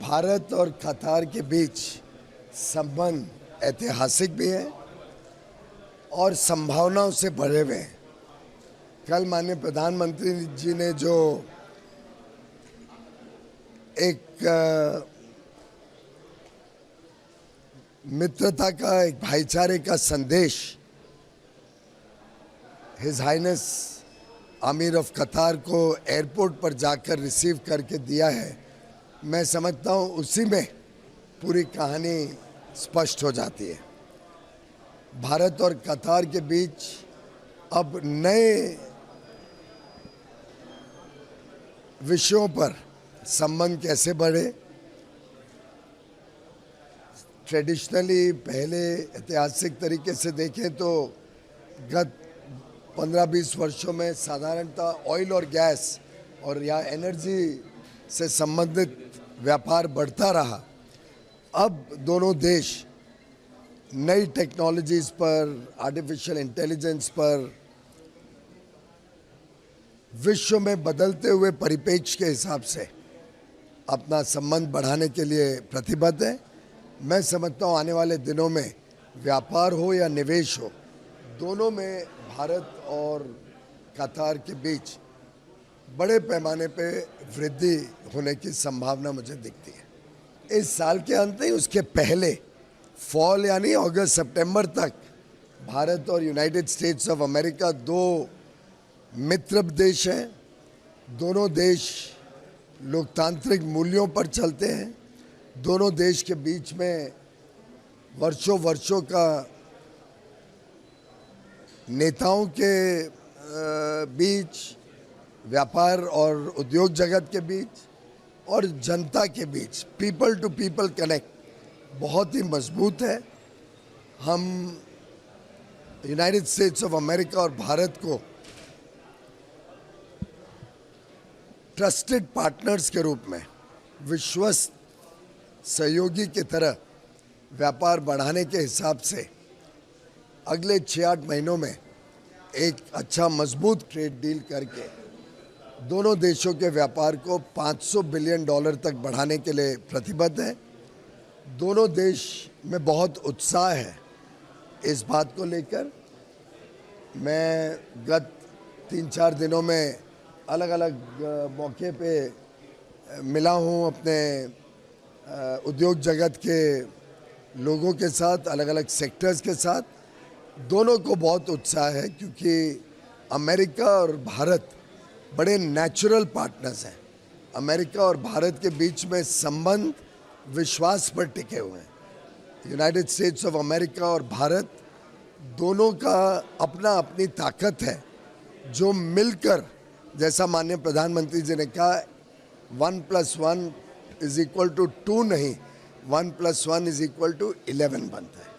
भारत और कतार के बीच संबंध ऐतिहासिक भी है और संभावनाओं से भरे हुए हैं। कल माननीय प्रधानमंत्री जी ने जो एक मित्रता का, एक भाईचारे का संदेश हिज हाइनेस आमिर ऑफ कतार को एयरपोर्ट पर जाकर रिसीव करके दिया है, मैं समझता हूँ उसी में पूरी कहानी स्पष्ट हो जाती है। भारत और कतार के बीच अब नए विषयों पर संबंध कैसे बढ़े। ट्रेडिशनली पहले ऐतिहासिक तरीके से देखें तो गत 15-20 वर्षों में साधारणतः ऑयल और गैस और या एनर्जी से संबंधित व्यापार बढ़ता रहा। अब दोनों देश नई टेक्नोलॉजीज पर, आर्टिफिशियल इंटेलिजेंस पर, विश्व में बदलते हुए परिप्रेक्ष्य के हिसाब से अपना संबंध बढ़ाने के लिए प्रतिबद्ध है। मैं समझता हूँ आने वाले दिनों में व्यापार हो या निवेश हो, दोनों में भारत और कतार के बीच बड़े पैमाने पे वृद्धि होने की संभावना मुझे दिखती है। इस साल के अंत ही उसके पहले फॉल यानी अगस्त सितंबर तक भारत और यूनाइटेड स्टेट्स ऑफ अमेरिका दो मित्र देश हैं। दोनों देश लोकतांत्रिक मूल्यों पर चलते हैं। दोनों देश के बीच में वर्षों का नेताओं के बीच, व्यापार और उद्योग जगत के बीच और जनता के बीच पीपल टू पीपल कनेक्ट बहुत ही मजबूत है। हम यूनाइटेड स्टेट्स ऑफ अमेरिका और भारत को ट्रस्टेड पार्टनर्स के रूप में, विश्वस्त सहयोगी की तरह व्यापार बढ़ाने के हिसाब से अगले 6-8 महीनों में एक अच्छा मजबूत ट्रेड डील करके दोनों देशों के व्यापार को $500 बिलियन तक बढ़ाने के लिए प्रतिबद्ध है। दोनों देश में बहुत उत्साह है इस बात को लेकर। मैं गत 3-4 दिनों में अलग अलग मौके पे मिला हूँ अपने उद्योग जगत के लोगों के साथ, अलग अलग सेक्टर्स के साथ। दोनों को बहुत उत्साह है क्योंकि अमेरिका और भारत बड़े नेचुरल पार्टनर्स हैं। अमेरिका और भारत के बीच में संबंध विश्वास पर टिके हुए हैं। यूनाइटेड स्टेट्स ऑफ अमेरिका और भारत दोनों का अपना अपनी ताकत है जो मिलकर, जैसा माननीय प्रधानमंत्री जी ने कहा, 1+1 = 2 नहीं, 1+1 = 11 बनता है।